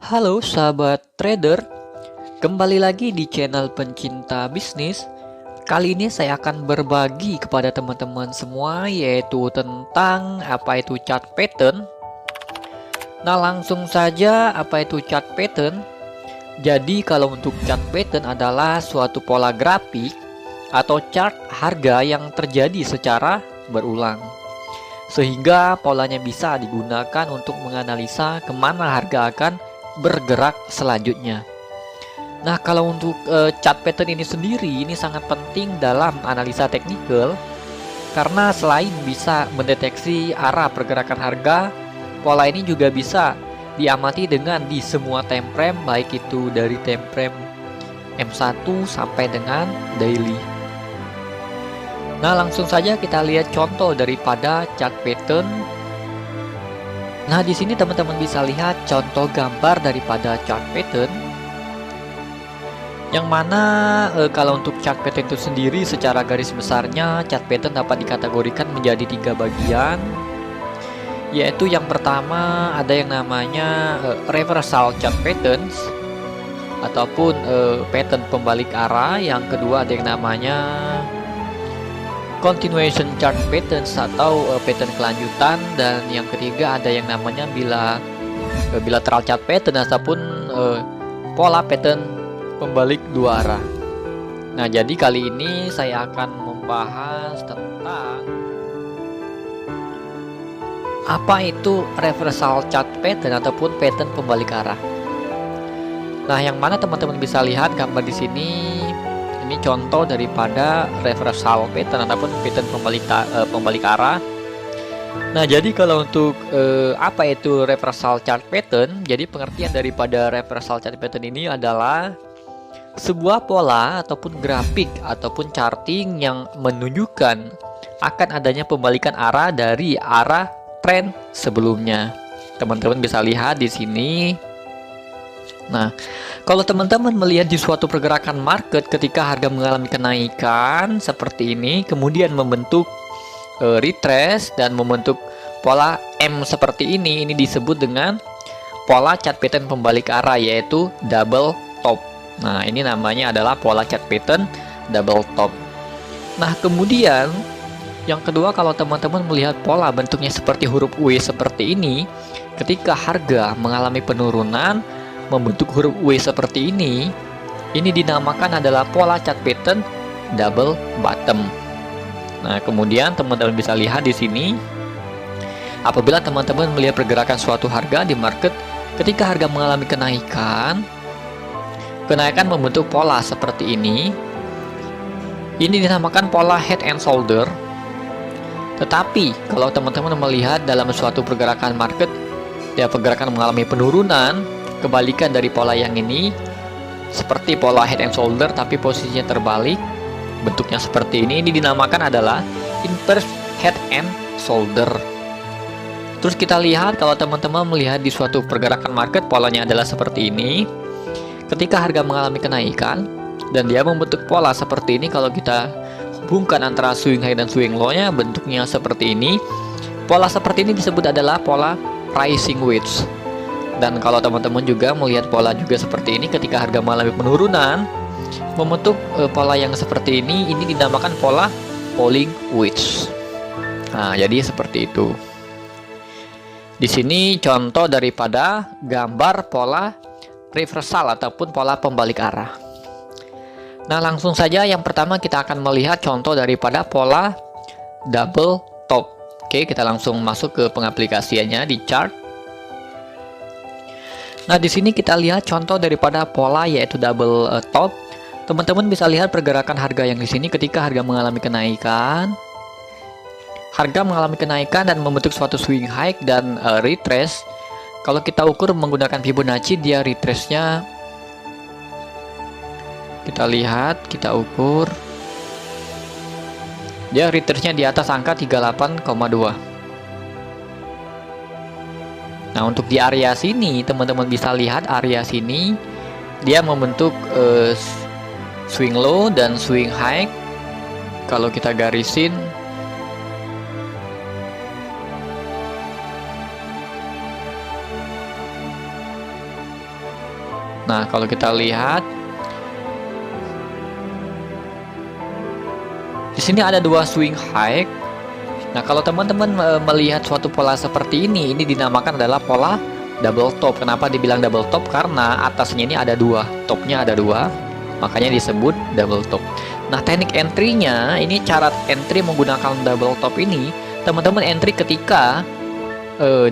Halo sahabat trader, kembali lagi di channel pencinta bisnis. Kali ini saya akan berbagi kepada teman-teman semua yaitu tentang apa itu chart pattern. Nah, langsung saja, apa itu chart pattern? Jadi kalau untuk chart pattern adalah suatu pola grafik atau chart harga yang terjadi secara berulang, sehingga polanya bisa digunakan untuk menganalisa kemana harga akan bergerak selanjutnya. Nah, kalau untuk chart pattern ini sendiri, ini sangat penting dalam analisa teknikal karena selain bisa mendeteksi arah pergerakan harga, pola ini juga bisa diamati dengan di semua time frame, baik itu dari time frame M1 sampai dengan daily. Nah, langsung saja kita lihat contoh daripada chart pattern. Nah, di sini teman-teman bisa lihat contoh gambar daripada chart pattern, yang mana kalau untuk chart pattern itu sendiri secara garis besarnya chart pattern dapat dikategorikan menjadi 3 bagian, yaitu yang pertama ada yang namanya reversal chart patterns ataupun pattern pembalik arah, yang kedua ada yang namanya continuation chart patterns atau pattern kelanjutan, dan yang ketiga ada yang namanya bilateral chart pattern ataupun pola pattern pembalik dua arah. Nah, jadi kali ini saya akan membahas tentang apa itu reversal chart pattern ataupun pattern pembalik arah. Nah, yang mana teman-teman bisa lihat gambar di sini. Ini contoh daripada reversal pattern ataupun pattern pembalik arah. Nah, jadi kalau untuk apa itu reversal chart pattern? Jadi pengertian daripada reversal chart pattern ini adalah sebuah pola ataupun grafik ataupun charting yang menunjukkan akan adanya pembalikan arah dari arah tren sebelumnya. Teman-teman bisa lihat di sini. Nah, kalau teman-teman melihat di suatu pergerakan market ketika harga mengalami kenaikan seperti ini, kemudian membentuk retrace dan membentuk pola M seperti ini disebut dengan pola chart pattern pembalik arah, yaitu double top. Nah, ini namanya adalah pola chart pattern double top. Nah, kemudian yang kedua, kalau teman-teman melihat pola bentuknya seperti huruf W seperti ini, ketika harga mengalami penurunan membentuk huruf W seperti ini dinamakan adalah pola chart pattern double bottom. Nah, kemudian teman-teman bisa lihat di sini, apabila teman-teman melihat pergerakan suatu harga di market, ketika harga mengalami kenaikan membentuk pola seperti ini dinamakan pola head and shoulder. Tetapi kalau teman-teman melihat dalam suatu pergerakan market, pergerakan mengalami penurunan, kebalikan dari pola yang ini, seperti pola head and shoulder tapi posisinya terbalik, bentuknya seperti ini dinamakan adalah inverse head and shoulder. Terus kita lihat, kalau teman-teman melihat di suatu pergerakan market, polanya adalah seperti ini. Ketika harga mengalami kenaikan dan dia membentuk pola seperti ini, kalau kita hubungkan antara swing high dan swing low nya, bentuknya seperti ini. Pola seperti ini disebut adalah pola rising wedge. Dan kalau teman-teman juga melihat pola juga seperti ini, ketika harga mengalami penurunan membentuk pola yang seperti ini dinamakan pola falling wedge. Nah, jadi seperti itu. Di sini contoh daripada gambar pola reversal ataupun pola pembalik arah. Nah, langsung saja yang pertama kita akan melihat contoh daripada pola double top. Oke, kita langsung masuk ke pengaplikasiannya di chart. Nah, di sini kita lihat contoh daripada pola yaitu double top. Teman-teman bisa lihat pergerakan harga yang di sini ketika harga mengalami kenaikan. Harga mengalami kenaikan dan membentuk suatu swing high dan retrace. Kalau kita ukur menggunakan Fibonacci, dia retrace-nya kita lihat, kita ukur. Dia retrace-nya di atas angka 38,2. Nah, untuk di area sini teman-teman bisa lihat, area sini dia membentuk swing low dan swing high. Kalau kita garisin, Nah, kalau kita lihat di sini ada dua swing high. Nah, kalau teman-teman melihat suatu pola seperti ini dinamakan adalah pola double top. Kenapa dibilang double top? Karena atasnya ini ada dua, topnya ada dua, makanya disebut double top. Nah, teknik entry-nya ini, cara entry menggunakan double top ini, teman-teman entry ketika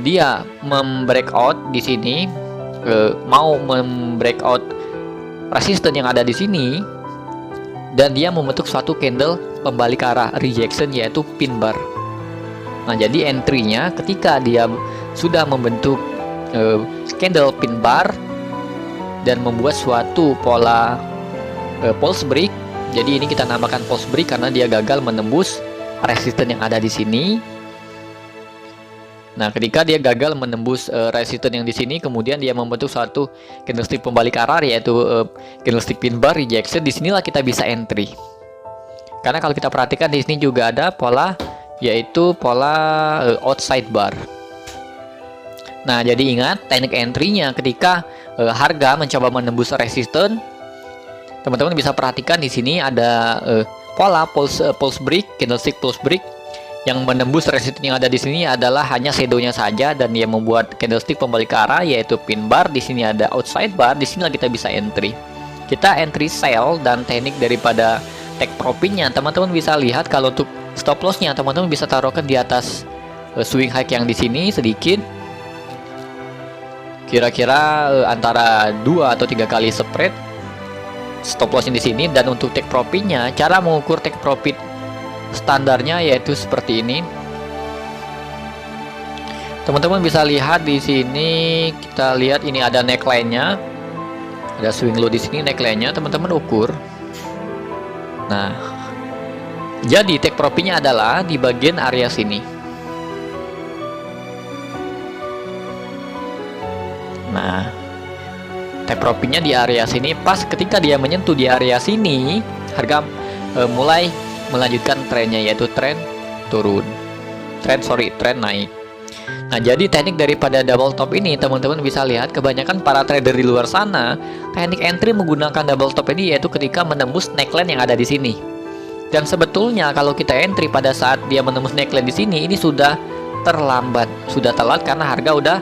dia membreakout di sini, mau membreakout resisten yang ada di sini, dan dia membentuk suatu candle pembalik arah rejection, yaitu pin bar. Nah, jadi entry-nya ketika dia sudah membentuk candle pin bar dan membuat suatu pola pulse break. Jadi ini kita namakan pulse break karena dia gagal menembus resisten yang ada di sini. Nah, ketika dia gagal menembus resisten yang di sini, kemudian dia membentuk suatu candlestick pembalik arah, yaitu candlestick pin bar rejection. Disinilah kita bisa entry. Karena kalau kita perhatikan di sini juga ada pola, yaitu pola outside bar. Nah, jadi ingat teknik entry-nya ketika harga mencoba menembus resisten. Teman-teman bisa perhatikan di sini ada pola pulse break, candlestick pulse break. Yang menembus resisten yang ada di sini adalah hanya shadow-nya saja, dan dia membuat candlestick pembalik arah, yaitu pin bar. Di sini ada outside bar, di sinilah kita bisa entry. Kita entry sell, dan teknik daripada take profit-nya teman-teman bisa lihat. Kalau untuk stop loss-nya teman-teman bisa taruhkan di atas swing high yang di sini sedikit, kira-kira antara 2 atau 3 kali spread stop loss-nya di sini. Dan untuk take profit-nya, cara mengukur take profit standarnya yaitu seperti ini. Teman-teman bisa lihat di sini, kita lihat ini ada neckline-nya, ada swing low di sini, neckline-nya teman-teman ukur. Nah, jadi take profit-nya adalah di bagian area sini. Nah, take profit-nya di area sini. Pas ketika dia menyentuh di area sini, harga mulai melanjutkan trennya, yaitu tren turun, tren naik. Nah, jadi teknik daripada double top ini teman-teman bisa lihat, kebanyakan para trader di luar sana teknik entry menggunakan double top ini yaitu ketika menembus neckline yang ada di sini. Dan sebetulnya kalau kita entry pada saat dia menembus neckline di sini, ini sudah terlambat, sudah telat, karena harga udah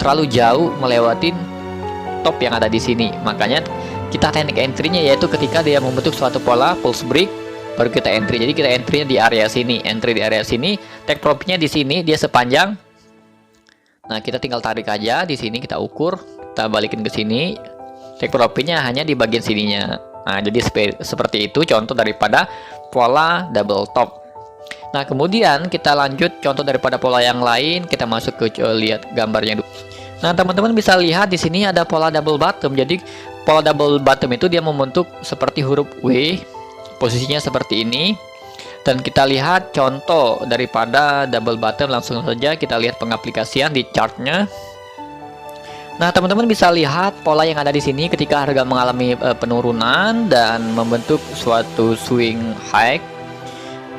terlalu jauh melewatin top yang ada di sini. Makanya kita teknik entry-nya yaitu ketika dia membentuk suatu pola pulse break, baru kita entry. Jadi kita entry-nya di area sini, entry di area sini, take profit-nya di sini, dia sepanjang. Nah, kita tinggal tarik aja di sini, kita ukur, kita balikin ke sini, take profit-nya hanya di bagian sininya. Nah, jadi seperti itu contoh daripada pola double top. Nah, kemudian kita lanjut contoh daripada pola yang lain. Kita masuk ke lihat gambarnya dulu. Nah, teman-teman bisa lihat di sini ada pola double bottom. Jadi pola double bottom itu dia membentuk seperti huruf W. Posisinya seperti ini. Dan kita lihat contoh daripada double bottom, langsung saja kita lihat pengaplikasian di chartnya. Nah, teman-teman bisa lihat pola yang ada di sini ketika harga mengalami penurunan dan membentuk suatu swing high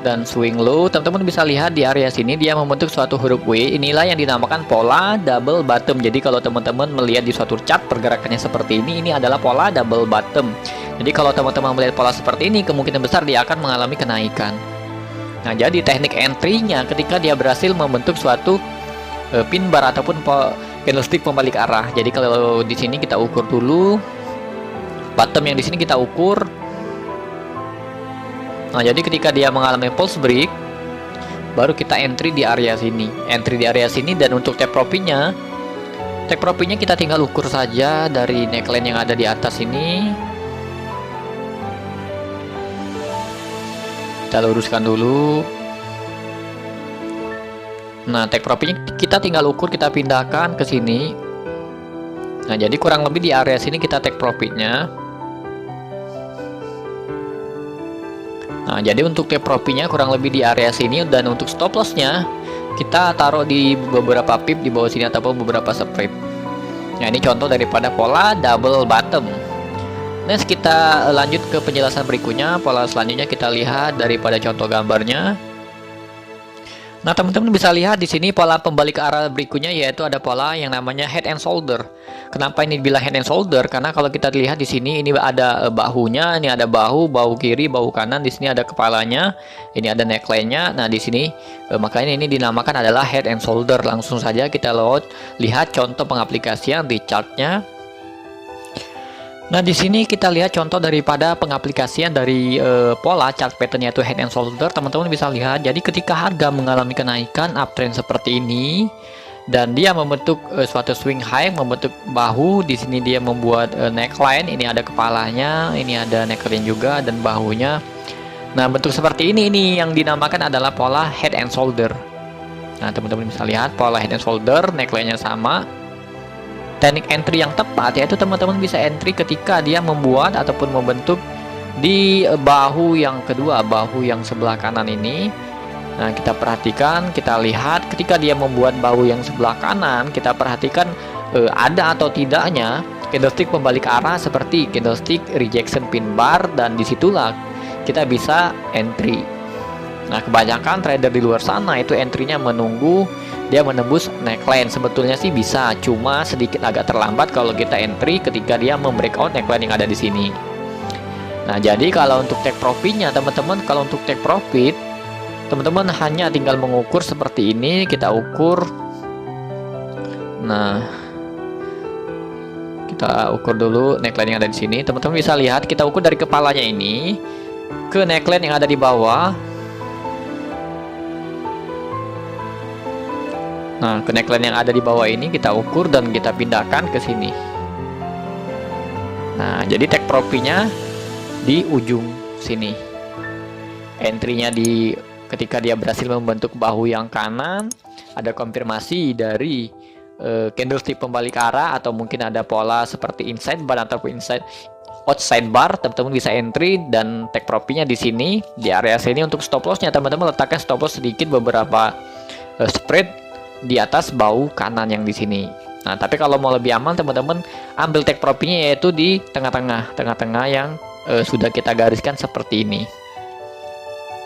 dan swing low. Teman-teman bisa lihat di area sini dia membentuk suatu huruf W. Inilah yang dinamakan pola double bottom. Jadi kalau teman-teman melihat di suatu chart pergerakannya seperti ini adalah pola double bottom. Jadi kalau teman-teman melihat pola seperti ini, kemungkinan besar dia akan mengalami kenaikan. Nah, jadi teknik entry-nya ketika dia berhasil membentuk suatu pin bar ataupun candlestick pembalik arah. Jadi kalau di sini kita ukur dulu bottom yang di sini, kita ukur. Nah, jadi ketika dia mengalami pulse break, baru kita entry di area sini, dan untuk take profit-nya kita tinggal ukur saja dari neckline yang ada di atas ini. Kita luruskan dulu. Nah, take profit-nya kita tinggal ukur, kita pindahkan ke sini. Nah, jadi kurang lebih di area sini kita take profit-nya. Nah, jadi untuk take profit-nya kurang lebih di area sini, dan untuk stop loss-nya kita taruh di beberapa pip di bawah sini ataupun beberapa spread. Nah, ini contoh daripada pola double bottom. Next, kita lanjut ke penjelasan berikutnya. Pola selanjutnya kita lihat daripada contoh gambarnya. Nah, teman-teman bisa lihat di sini pola pembalik arah berikutnya, yaitu ada pola yang namanya head and shoulder. Kenapa ini dibilang head and shoulder? Karena kalau kita lihat di sini, ini ada bahunya, ini ada bahu kiri, bahu kanan, di sini ada kepalanya, ini ada neckline-nya. Nah, di sini makanya ini dinamakan adalah head and shoulder. Langsung saja kita lihat contoh pengaplikasian di chartnya. Nah, di sini kita lihat contoh daripada pengaplikasian dari pola chart pattern, yaitu head and shoulder. Teman-teman bisa lihat, jadi ketika harga mengalami kenaikan uptrend seperti ini dan dia membentuk suatu swing high, membentuk bahu, di sini dia membuat neckline, ini ada kepalanya, ini ada neckline juga dan bahunya. Nah, bentuk seperti ini yang dinamakan adalah pola head and shoulder. Nah, teman-teman bisa lihat pola head and shoulder, neckline-nya sama. Teknik entry yang tepat yaitu teman-teman bisa entry ketika dia membuat ataupun membentuk di bahu yang kedua, bahu yang sebelah kanan ini. Nah, kita perhatikan, kita lihat ketika dia membuat bahu yang sebelah kanan, kita perhatikan ada atau tidaknya candlestick pembalik arah seperti candlestick rejection pin bar, dan disitulah kita bisa entry. Nah, kebanyakan trader di luar sana itu entry-nya menunggu dia menembus neckline. Sebetulnya sih bisa, cuma sedikit agak terlambat kalau kita entry ketika dia membreakout neckline yang ada di sini. Nah, jadi kalau untuk take profitnya teman-teman, kalau untuk take profit teman-teman hanya tinggal mengukur seperti ini. Kita ukur. Nah, kita ukur dulu neckline yang ada di sini. Teman-teman bisa lihat, kita ukur dari kepalanya ini ke neckline yang ada di bawah. Nah, ke neckline yang ada di bawah ini kita ukur dan kita pindahkan ke sini. Nah, jadi take profitnya di ujung sini. Entry-nya di ketika dia berhasil membentuk bahu yang kanan, ada konfirmasi dari candlestick pembalik arah, atau mungkin ada pola seperti inside bar ataupun outside bar. Teman-teman bisa entry dan take profitnya di sini, di area sini. Untuk stop loss-nya teman-teman letakkan stop loss sedikit, beberapa spread di atas bahu kanan yang di sini. Nah, tapi kalau mau lebih aman teman-teman ambil take profitnya yaitu di tengah-tengah yang sudah kita gariskan seperti ini.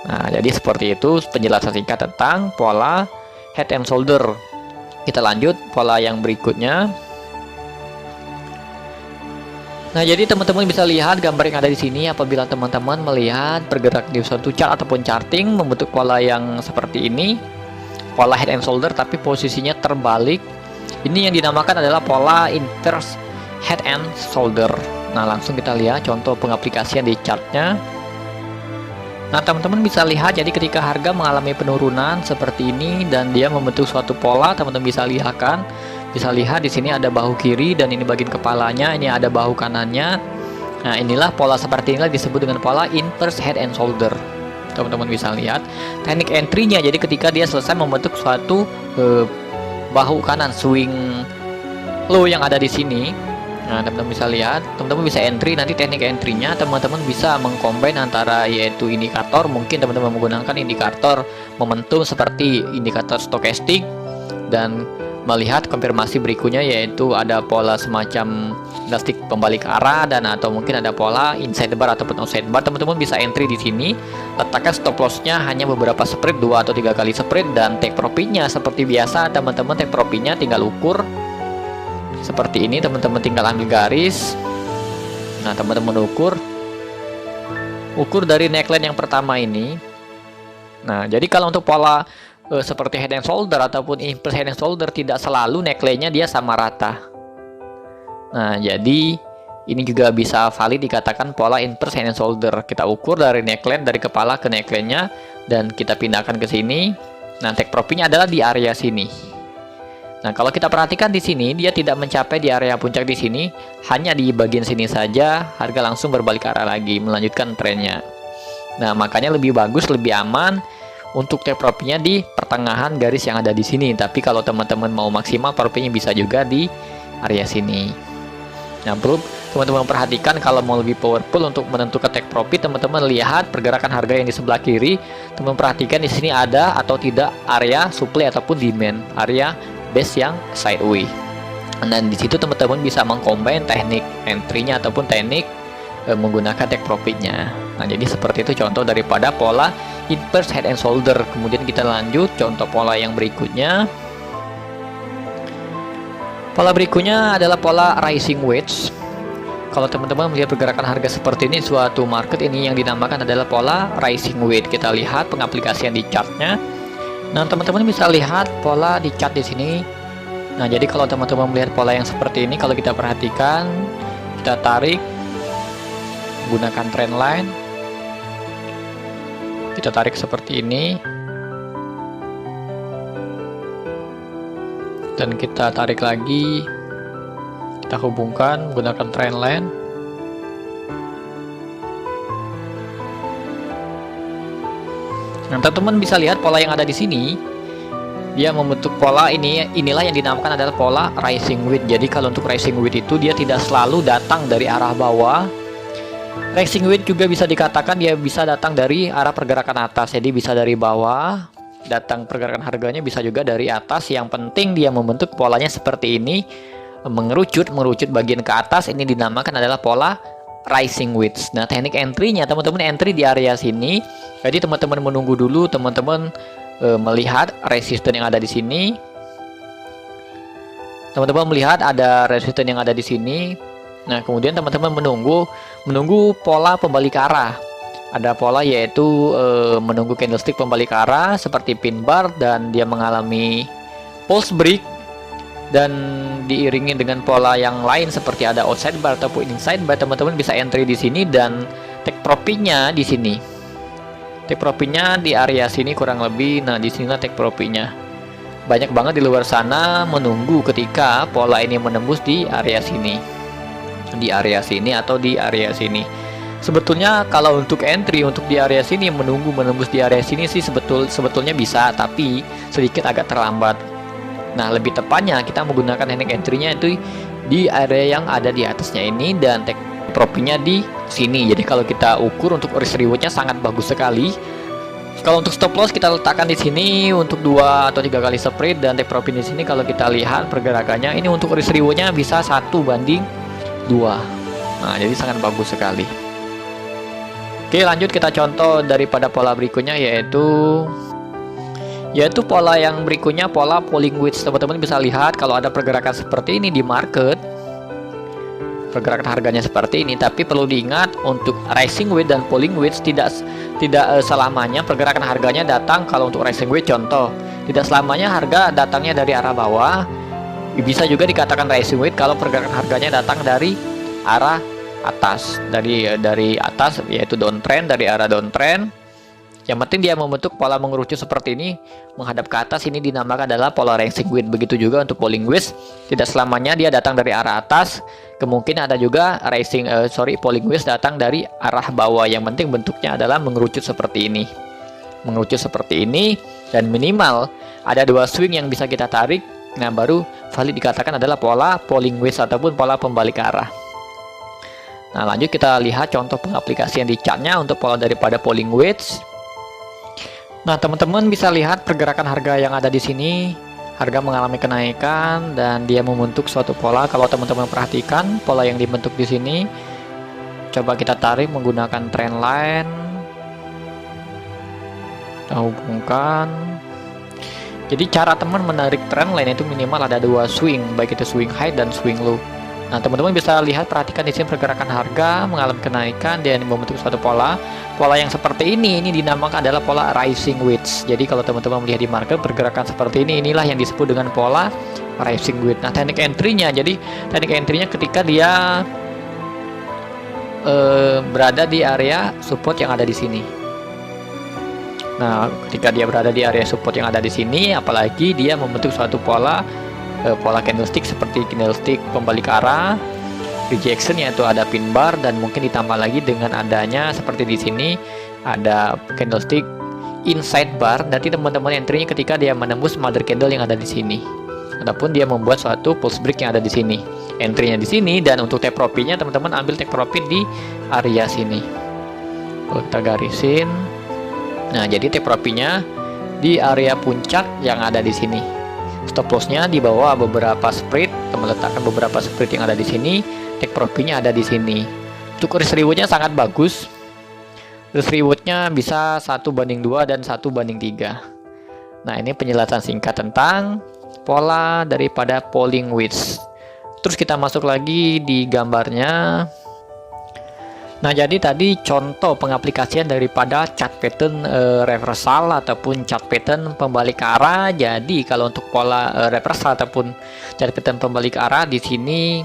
Nah, jadi seperti itu penjelasan singkat tentang pola head and shoulder. Kita lanjut pola yang berikutnya. Nah, jadi teman-teman bisa lihat gambar yang ada di sini. Apabila teman-teman melihat bergerak di suatu chart ataupun charting membentuk pola yang seperti ini, pola head and shoulder tapi posisinya terbalik, ini yang dinamakan adalah pola inverse head and shoulder. Nah, langsung kita lihat contoh pengaplikasian di chartnya. Nah, teman-teman bisa lihat, jadi ketika harga mengalami penurunan seperti ini dan dia membentuk suatu pola, teman-teman bisa lihat di sini ada bahu kiri dan ini bagian kepalanya, ini ada bahu kanannya. Nah, inilah pola seperti inilah disebut dengan pola inverse head and shoulder. Teman-teman bisa lihat teknik entry-nya, jadi ketika dia selesai membentuk suatu bahu kanan swing low yang ada di sini. Nah, teman-teman bisa lihat, teman-teman bisa entry. Nanti teknik entry-nya teman-teman bisa mengcombine antara yaitu indikator, mungkin teman-teman menggunakan indikator momentum seperti indikator stokastik, dan melihat konfirmasi berikutnya yaitu ada pola semacam candlestick pembalik arah, dan atau mungkin ada pola inside bar ataupun outside bar. Teman-teman bisa entry di sini, letakkan stop loss-nya hanya beberapa spread, 2 atau 3 kali spread, dan take profit-nya seperti biasa teman-teman take profit-nya tinggal ukur seperti ini. Teman-teman tinggal ambil garis. Nah, teman-teman ukur dari neckline yang pertama ini. Nah, jadi kalau untuk pola seperti head and shoulder ataupun inverse head and shoulder tidak selalu neckline-nya dia sama rata. Nah, jadi ini juga bisa valid dikatakan pola inverse head and shoulder. Kita ukur dari neckline, dari kepala ke neckline-nya, dan kita pindahkan ke sini. Nah, take profit-nya adalah di area sini. Nah, kalau kita perhatikan di sini dia tidak mencapai di area puncak di sini, hanya di bagian sini saja harga langsung berbalik arah lagi melanjutkan trennya. Nah, makanya lebih bagus, lebih aman untuk take profitnya di pertengahan garis yang ada di sini. Tapi kalau teman-teman mau maksimal profitnya bisa juga di area sini. Nah, perlu teman-teman perhatikan kalau mau lebih powerful untuk menentukan take profit, teman-teman lihat pergerakan harga yang di sebelah kiri. Teman perhatikan di sini ada atau tidak area supply ataupun demand, area base yang sideways. Dan di situ teman-teman bisa mengcombine teknik entry-nya ataupun teknik menggunakan take profit-nya. Nah, jadi seperti itu contoh daripada pola inverse head and shoulder. Kemudian kita lanjut contoh pola yang berikutnya. Pola berikutnya adalah pola rising wedge. Kalau teman-teman melihat pergerakan harga seperti ini suatu market, ini yang dinamakan adalah pola rising wedge. Kita lihat pengaplikasian di chartnya. Nah, teman-teman bisa lihat pola di chart di sini. Nah, jadi kalau teman-teman melihat pola yang seperti ini, kalau kita perhatikan, kita tarik menggunakan trend line. Kita tarik seperti ini. Dan kita tarik lagi, kita hubungkan menggunakan trend line. Nah, teman-teman bisa lihat pola yang ada di sini. Dia membentuk pola inilah yang dinamakan adalah pola rising wedge. Jadi kalau untuk rising wedge itu dia tidak selalu datang dari arah bawah. Rising wedge juga bisa dikatakan dia bisa datang dari arah pergerakan atas. Jadi bisa dari bawah datang pergerakan harganya, bisa juga dari atas. Yang penting dia membentuk polanya seperti ini, mengerucut bagian ke atas. Ini dinamakan adalah pola rising wedge. Nah, teknik entry-nya teman-teman entry di area sini. Jadi teman-teman menunggu dulu, teman-teman melihat resisten yang ada di sini. Teman-teman melihat ada resisten yang ada di sini. Nah, kemudian teman-teman menunggu pola pembalik arah. Ada pola yaitu menunggu candlestick pembalik arah seperti pin bar, dan dia mengalami pulse break dan diiringi dengan pola yang lain seperti ada outside bar ataupun inside bar. Teman-teman bisa entry di sini dan take profit-nya di sini. Take profit-nya di area sini kurang lebih. Nah, di sinilah take profit-nya. Banyak banget di luar sana menunggu ketika pola ini menembus di area sini. Di area sini atau di area sini. Sebetulnya kalau untuk entry untuk di area sini menembus di area sini sih sebetulnya bisa, tapi sedikit agak terlambat. Nah, lebih tepatnya kita menggunakan teknik entry-nya itu di area yang ada di atasnya ini dan take profit-nya di sini. Jadi kalau kita ukur untuk risk reward-nya sangat bagus sekali. Kalau untuk stop loss kita letakkan di sini untuk 2 atau 3 kali spread, dan take profit di sini kalau kita lihat pergerakannya ini untuk risk reward-nya bisa 1:2. Nah, jadi sangat bagus sekali. Oke, lanjut kita contoh daripada pola berikutnya yaitu pola yang berikutnya, pola falling wedge. Teman-teman bisa lihat kalau ada pergerakan seperti ini di market, pergerakan harganya seperti ini, tapi perlu diingat untuk rising wedge dan falling wedge tidak selamanya pergerakan harganya datang. Kalau untuk rising wedge contoh, tidak selamanya harga datangnya dari arah bawah. Bisa juga dikatakan rising wedge kalau pergerakan harganya datang dari arah atas, dari atas, yaitu downtrend, dari arah downtrend. Yang penting dia membentuk pola mengerucut seperti ini menghadap ke atas. Ini dinamakan adalah pola rising wedge. Begitu juga untuk falling wedge, tidak selamanya dia datang dari arah atas. Kemungkinan ada juga falling wedge datang dari arah bawah. Yang penting bentuknya adalah mengerucut seperti ini. Mengerucut seperti ini, dan minimal ada 2 swing yang bisa kita tarik. Nah, baru valid dikatakan adalah pola falling wedge ataupun pola pembalik arah. Nah, lanjut kita lihat contoh pengaplikasian di chartnya untuk pola daripada falling wedge. Nah, teman-teman bisa lihat pergerakan harga yang ada di sini. Harga mengalami kenaikan dan dia membentuk suatu pola. Kalau teman-teman perhatikan pola yang dibentuk di sini, coba kita tarik menggunakan trend line. Kita hubungkan. Jadi cara teman menarik trend line itu minimal ada 2 swing, baik itu swing high dan swing low. Nah, teman-teman bisa lihat, perhatikan di sini pergerakan harga mengalami kenaikan dan membentuk suatu pola. Pola yang seperti ini dinamakan adalah pola rising wedge. Jadi kalau teman-teman melihat di market pergerakan seperti ini, inilah yang disebut dengan pola rising wedge. Nah, teknik entry-nya, jadi teknik entry-nya ketika dia berada di area support yang ada di sini. Nah, ketika dia berada di area support yang ada di sini, apalagi dia membentuk suatu pola candlestick seperti candlestick pembalik arah, rejection yaitu ada pin bar, dan mungkin ditambah lagi dengan adanya seperti di sini ada candlestick inside bar. Nanti teman-teman entry-nya ketika dia menembus mother candle yang ada di sini, ataupun dia membuat suatu pulse break yang ada di sini. Entry-nya di sini, dan untuk take profit-nya teman-teman ambil take profit di area sini. Kita garisin. Nah, jadi take profit-nya di area puncak yang ada di sini. Stop loss-nya di bawah beberapa spread, teman letakkan beberapa spread yang ada di sini. Take profit-nya ada di sini. Untuk risk reward-nya sangat bagus. Risk rewardnya bisa 1:2 dan 1:3. Nah, ini penjelasan singkat tentang pola daripada polling width. Terus kita masuk lagi di gambarnya. Nah, jadi tadi contoh pengaplikasian daripada chart pattern reversal ataupun chart pattern pembalik arah. Jadi kalau untuk pola reversal ataupun chart pattern pembalik arah di sini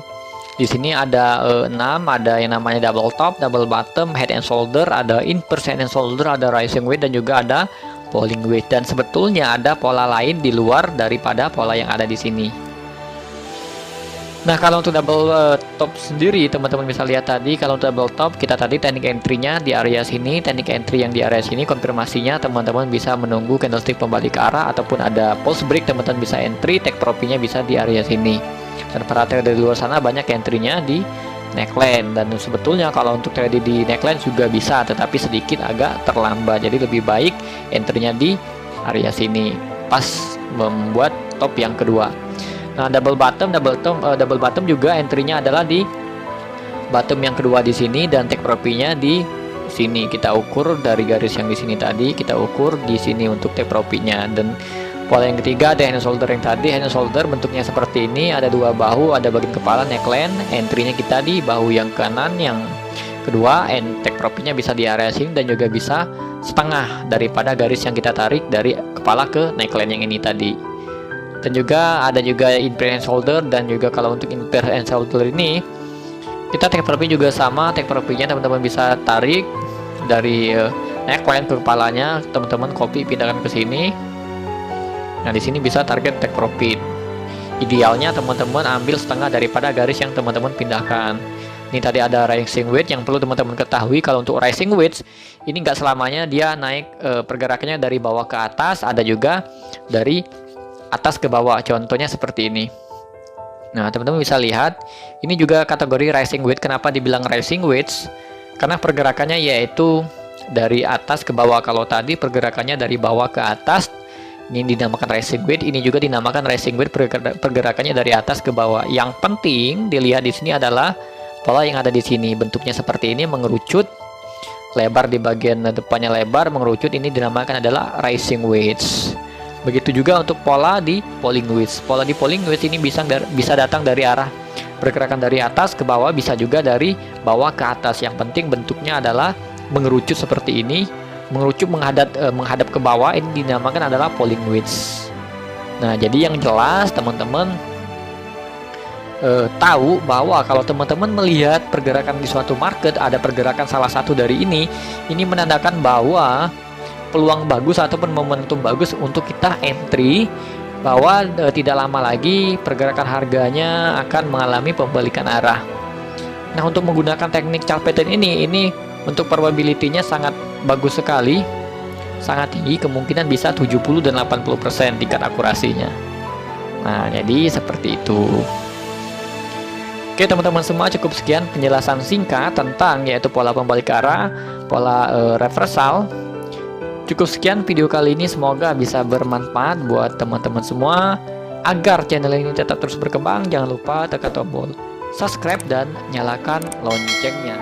ada 6, ada yang namanya double top, double bottom, head and shoulder, ada inverse head and shoulder, ada rising wedge, dan juga ada falling wedge. Dan sebetulnya ada pola lain di luar daripada pola yang ada di sini. Nah, kalau untuk double top sendiri, teman-teman bisa lihat tadi, kalau untuk double top, kita tadi teknik entry-nya di area sini, teknik entry yang di area sini, konfirmasinya teman-teman bisa menunggu candlestick pembalik arah, ataupun ada pulse break, teman-teman bisa entry, take profit-nya bisa di area sini. Dan para trader di luar sana banyak entry-nya di neckline, dan sebetulnya kalau untuk trade di neckline juga bisa, tetapi sedikit agak terlambat. Jadi lebih baik entry-nya di area sini, pas membuat top yang kedua. Nah, double bottom juga entry-nya adalah di bottom yang kedua di sini, dan take profit-nya di sini. Kita ukur dari garis yang di sini tadi, kita ukur di sini untuk take profit-nya. Dan pola yang ketiga ada hand and shoulder yang tadi. Hand and shoulder bentuknya seperti ini, ada dua bahu, ada bagian kepala, neckline. Entry-nya kita di bahu yang kanan yang kedua, and take profit-nya bisa di area sini, dan juga bisa setengah daripada garis yang kita tarik dari kepala ke neckline yang ini tadi. Dan juga ada juga inverse shoulder, dan juga kalau untuk inverse shoulder ini kita take profit juga sama. Take profit-nya teman-teman bisa tarik dari neckline ke kepalanya, teman-teman copy pindahkan ke sini. Nah, di sini bisa target take profit. Idealnya teman-teman ambil setengah daripada garis yang teman-teman pindahkan. Ini tadi ada rising wedge yang perlu teman-teman ketahui. Kalau untuk rising wedge ini nggak selamanya dia naik pergerakannya dari bawah ke atas, ada juga dari atas ke bawah, contohnya seperti ini. Nah, teman-teman bisa lihat ini juga kategori rising wedge. Kenapa dibilang rising wedge? Karena pergerakannya yaitu dari atas ke bawah. Kalau tadi pergerakannya dari bawah ke atas, ini dinamakan rising wedge. Ini juga dinamakan rising wedge, pergerakannya dari atas ke bawah. Yang penting dilihat di sini adalah pola yang ada di sini, bentuknya seperti ini, mengerucut, lebar di bagian depannya lebar, mengerucut. Ini dinamakan adalah rising wedge. Begitu juga untuk pola di falling wedge. Pola di falling wedge ini bisa datang dari arah pergerakan dari atas ke bawah, bisa juga dari bawah ke atas. Yang penting bentuknya adalah mengerucut seperti ini, mengerucut menghadap ke bawah. Ini dinamakan adalah falling wedge. Nah, jadi yang jelas teman-teman tahu bahwa kalau teman-teman melihat pergerakan di suatu market, ada pergerakan salah satu dari ini menandakan bahwa peluang bagus ataupun momentum bagus untuk kita entry, bahwa tidak lama lagi pergerakan harganya akan mengalami pembalikan arah. Nah, untuk menggunakan teknik chart pattern ini untuk probability-nya sangat bagus sekali, sangat tinggi, kemungkinan bisa 70 dan 80% tingkat akurasinya. Nah, jadi seperti itu. Oke teman-teman semua, cukup sekian penjelasan singkat tentang yaitu pola pembalik arah, pola reversal. Cukup sekian video kali ini, semoga bisa bermanfaat buat teman-teman semua. Agar channel ini tetap terus berkembang, jangan lupa tekan tombol subscribe dan nyalakan loncengnya.